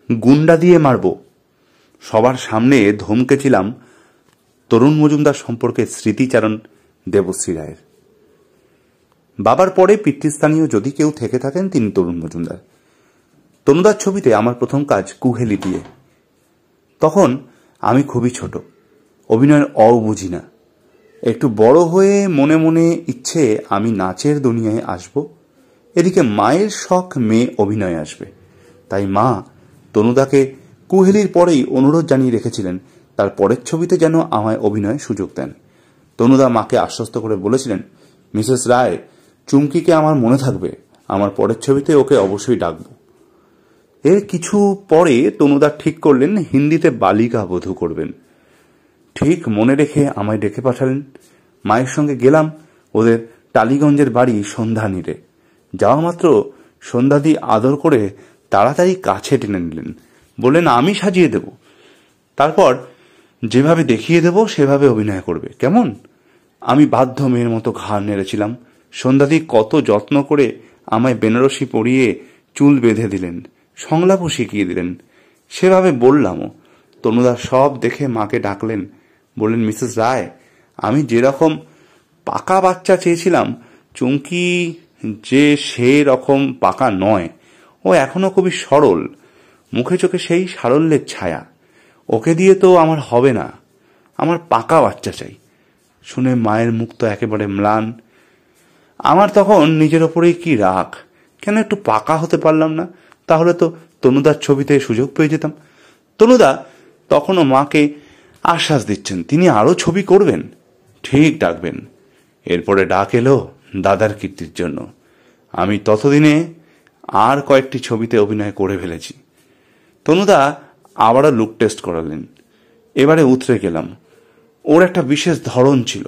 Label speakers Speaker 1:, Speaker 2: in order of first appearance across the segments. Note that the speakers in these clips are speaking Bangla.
Speaker 1: গুন্ডা দিয়ে মারব। সবার সামনে ধমকেছিলাম তরুণ মজুমদার সম্পর্কে স্মৃতিচারণ দেবশ্রী রায়ের। বাবার পরে পিতৃস্থানীয় যদি কেউ থেকে থাকেন তিনি তরুণ মজুমদার। তনুদার ছবিতে আমার প্রথম কাজ কুহেলি দিয়ে। তখন আমি খুবই ছোট, অভিনয়ের বুঝি না। একটু বড় হয়ে মনে মনে ইচ্ছে আমি নাচের দুনিয়ায় আসব। এদিকে মায়ের শখ মেয়ে অভিনয়ে আসবে। তাই মা তনুদাকে কুহেলির পরেই অনুরোধ জানিয়ে রেখেছিলেন তার পরের ছবিতে যেন আমায় অভিনয়ে সুযোগ দেন। তনুদা মাকে আশ্বস্ত করে বলেছিলেন, মিসেস রায়, চুমকিকে আমার মনে থাকবে, আমার পরের ছবিতে ওকে অবশ্যই ডাকব। এর কিছু পরে তনুদা ঠিক করলেন হিন্দিতে বালিকা বধূ করবেন। ঠিক মনে রেখে আমায় ডেকে পাঠালেন। মায়ের সঙ্গে গেলাম ওদের টালিগঞ্জের বাড়ি সন্ধ্যানীরে। যাওয়া মাত্র সন্ধ্যাদি আদর করে তাড়াতাড়ি কাছে টেনে নিলেন, বললেন আমি সাজিয়ে দেব, তারপর যেভাবে দেখিয়ে দেব সেভাবে অভিনয় করবে, কেমন? আমি বাধ্য মেয়ের মতো ঘাড় নেড়েছিলাম। সন্ধ্যাদি কত যত্ন করে আমায় বেনারসি পরিয়ে চুল বেঁধে দিলেন, সংলাপও শিখিয়ে দিলেন। সেভাবে বললামও। তনুদা সব দেখে মাকে ডাকলেন, বললেন, মিসেস রায়, আমি যেরকম পাকা বাচ্চা চেয়েছিলাম চুমকি যে সে রকম পাকা নয়, ও এখনো খুবই সরল, মুখে চোখে সেই সারল্যের ছায়া। ওকে দিয়ে তো আমার হবে না, আমার পাকা বাচ্চা চাই। শুনে মায়ের মুখ তো একেবারে ম্লান। আমার তখন নিজের ওপরেই কি রাগ, কেন একটু পাকা হতে পারলাম না? তাহলে তো তনুদার ছবিতে সুযোগ পেয়ে যেতাম। তনুদা তখনও মাকে আশ্বাস দিচ্ছেন তিনি আরো ছবি করবেন, ঠিক ডাকবেন। এরপরে ডাক এলো দাদার কীর্তির জন্য। আমি ততদিনে আর কয়েকটি ছবিতে অভিনয় করে ফেলেছি। তনুদা আবারও লুক টেস্ট করালেন। এবারে উতরে গেলাম। ওর একটা বিশেষ ধরন ছিল,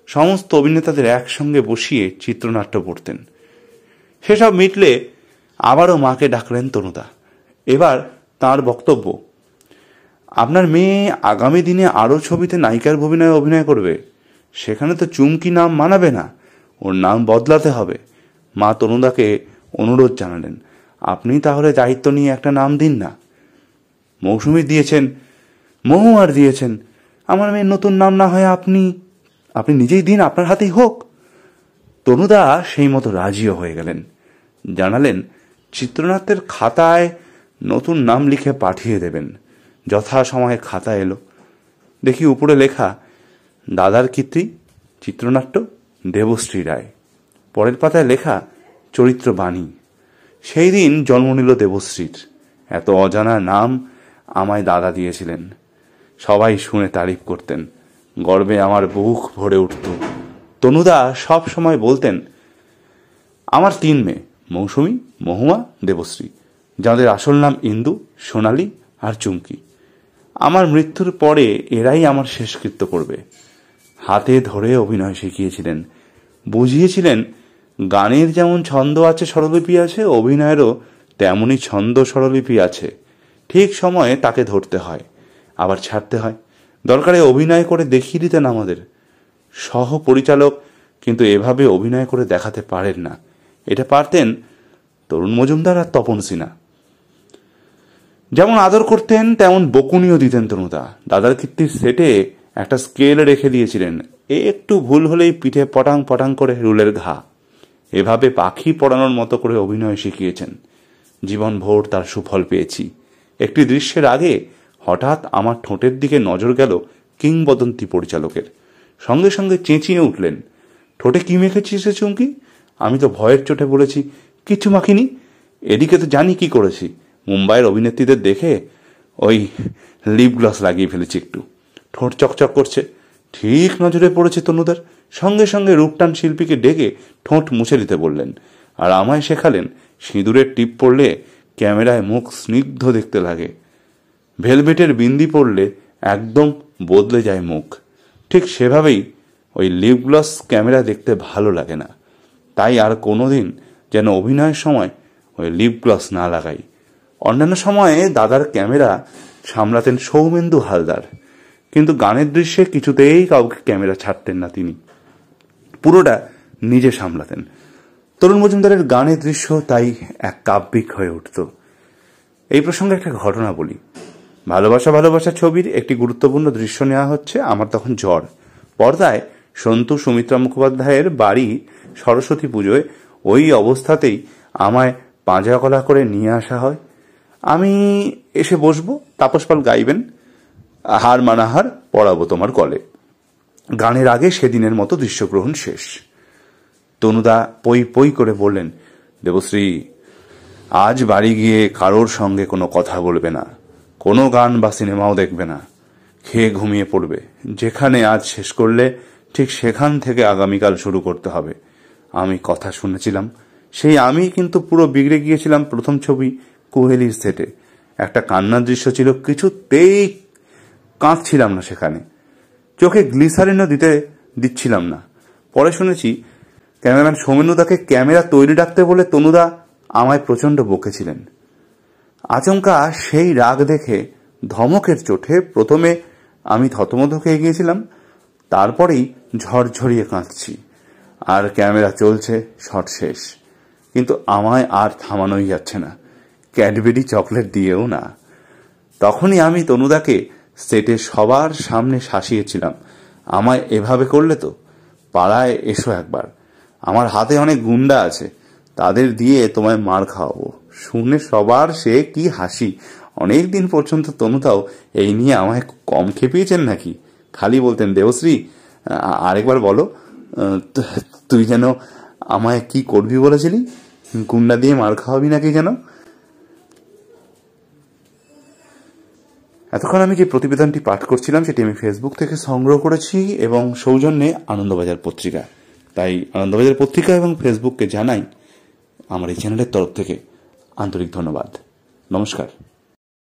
Speaker 1: সমস্ত অভিনেতাদের একসঙ্গে বসিয়ে চিত্রনাট্য পড়তেন। সেসব মিটলে আবারও মাকে ডাকলেন তনুদা। এবার তার বক্তব্য, আপনার মেয়ে আগামী দিনে আরও ছবিতে নায়িকার ভূমিকায় অভিনয় করবে, সেখানে তো চুমকি নাম মানাবে না, ওর নাম বদলাতে হবে। মা তনুদাকে অনুরোধ জানালেন, আপনি তাহলে দায়িত্ব নিয়ে একটা নাম দিন না। মৌসুমী দিয়েছেন, মহুয়ার দিয়েছেন, আমার মেয়ের নতুন নাম না হয় আপনি নিজেই দিন, আপনার হাতেই হোক। তনুদা সেই মতো রাজিও হয়ে গেলেন। জানালেন চিত্রনাট্যের খাতায় নতুন নাম লিখে পাঠিয়ে দেবেন। যথাসময়ে খাতা এলো। দেখি উপরে লেখা, দাদার কীর্তি, চিত্রনাট্য দেবশ্রী রায়। পরের পাতায় লেখা চরিত্র বাণী। সেই দিন জন্ম নিল দেবশ্রীর। এত অজানা নাম আমায় দাদা দিয়েছিলেন। সবাই শুনে তারিফ করতেন, গর্বে আমার বুক ভরে উঠত। তনুদা সব সময় বলতেন, আমার 3 মেয়ে, মৌসুমী, মহুয়া, দেবশ্রী, যাদের আসল নাম ইন্দু, সোনালী আর চুমকি। আমার মৃত্যুর পরে এরাই আমার শেষকৃত্য করবে। হাতে ধরে অভিনয় শিখিয়েছিলেন, বুঝিয়েছিলেন গানের যেমন ছন্দ আছে, স্বরলিপি আছে, অভিনয়েরও তেমনই ছন্দ স্বরলিপি আছে। ঠিক সময়ে তাকে ধরতে হয়, আবার ছাড়তে হয়। দরকারে অভিনয় করে দেখিয়ে দিতেন আমাদের। সহ পরিচালক কিন্তু এভাবে অভিনয় করে দেখাতে পারেন না। এটা পারতেন তরুণ মজুমদার আর তপন সিনহা। যেমন আদর করতেন তেমন বকুনিও দিতেন তনুদা। দাদার কীর্তির সেটে একটা স্কেল রেখে দিয়েছিলেন, একটু ভুল হলেই পিঠে পটাং পটাং করে রুলের ঘা। এভাবে পাখি পড়ানোর মতো করে অভিনয় শিখিয়েছেন। জীবন ভোর তার সুফল পেয়েছি। একটি দৃশ্যের আগে হঠাৎ আমার ঠোঁটের দিকে নজর গেল কিংবদন্তি পরিচালকের। সঙ্গে সঙ্গে চেঁচিয়ে উঠলেন, ঠোঁটে কি মেখেছিস রে চুমকি? আমি তো ভয়ের চোটে বলেছি, কিছু মাখিনি। এদিকে তো জানি কি করেছি, মুম্বাইয়ের অভিনেত্রীদের দেখে ওই লিপ গ্লস লাগিয়ে ফেলেছি একটু, ঠোঁট চকচক করছে। ঠিক নজরে পড়েছে তনুদার। সঙ্গে সঙ্গে রূপটান শিল্পীকে ডেকে ঠোঁট মুছে দিতে বললেন, আর আমায় শেখালেন সিঁদুরের টিপ পড়লে ক্যামেরায় মুখ স্নিগ্ধ দেখতে লাগে, ভেলভেটের বিন্দি পড়লে একদম বদলে যায় মুখ। ঠিক সেভাবেই ওই লিপ গ্লস ক্যামেরা দেখতে ভালো লাগে না। তাই আর কোনোদিন যেন অভিনয়ের সময় ওই লিপ গ্লস না লাগাই। অন্যান্য সময়ে দাদার ক্যামেরা সামলাতেন সৌমেন্দু হালদার, কিন্তু গানের দৃশ্যে কিছুতেই কাউকে ক্যামেরা ছাড়তেন না তিনি, পুরোটা নিজে সামলাতেন। তরুণ মজুমদারের গানের দৃশ্য তাই এক কাব্যিক হয়ে উঠত। এই প্রসঙ্গে একটা ঘটনা বলি। ভালোবাসা ছবির একটি গুরুত্বপূর্ণ দৃশ্য নেওয়া হচ্ছে। আমার তখন জ্বর। পর্দায় সন্তু সুমিত্রা মুখোপাধ্যায়ের বাড়ি সরস্বতী পুজোয় ওই অবস্থাতেই আমায় পাঁজা গলা করে নিয়ে আসা হয়। আমি এসে বসবো, তাপস পাল গাইবেন হার মানাহার পড়াবো তোমার গলে। গানের আগে সেদিনের মতো দৃশ্যগ্রহণ শেষ। তনুদা পই পই করে বললেন, দেবশ্রী, আজ বাড়ি গিয়ে কারোর সঙ্গে কোনো কথা বলবে না, কোনো গান বা সিনেমাও দেখবে না, খেয়ে ঘুমিয়ে পড়বে। যেখানে আজ শেষ করলে ঠিক সেখান থেকে আগামীকাল শুরু করতে হবে। আমি কথা শুনেছিলাম, সেই আমি কিন্তু পুরো বিগড়ে গিয়েছিলাম প্রথম ছবি কুহেলির সেটে। একটা কান্নার দৃশ্য ছিল, কিছুতেই কাঁদছিলাম না সেখানে, চোখে গ্লিসারিনও দিচ্ছিলাম না। পরে শুনেছি ক্যামেরাম্যান সৌমেনুদাকে ক্যামেরা তৈরি রাখতে বলে তনুদা আমায় প্রচণ্ড বকেছিলেন। আচমকা সেই রাগ দেখে ধমকের চোটে প্রথমে আমি থতমত খেয়ে গিয়েছিলাম, তারপরেই ঝরঝরিয়ে কাঁদছি। আর ক্যামেরা চলছে, শট শেষ, কিন্তু আমায় আর থামানোই যাচ্ছে না, ক্যাডবেরি চকলেট দিয়েও না। তখনই আমি তনুদাকে সেটে সবার সামনে শাসিয়েছিলাম, আমায় এভাবে করলে তো পাড়ায় এসো একবার, আমার হাতে অনেক গুন্ডা আছে, তাদের দিয়ে তোমায় মার খাওয়াবো। শুনে সবার সে কি হাসি। অনেক দিন পর্যন্ত তনুদাও এই নিয়ে আমায় কম খেপিয়েছেন নাকি। খালি বলতেন, দেবশ্রী আরেকবার বলো, তুই যেন আমায় কি করবি বলেছিলি, গুন্ডা দিয়ে মার খাওয়াবি নাকি যেন। এতক্ষণ আমি যে প্রতিবেদনটি পাঠ করছিলাম সেটি আমি ফেসবুক থেকে সংগ্রহ করেছি এবং সৌজন্যে আনন্দবাজার পত্রিকা। তাই আনন্দবাজার পত্রিকা এবং ফেসবুককে জানাই আমার এই চ্যানেলের তরফ থেকে আন্তরিক ধন্যবাদ। নমস্কার।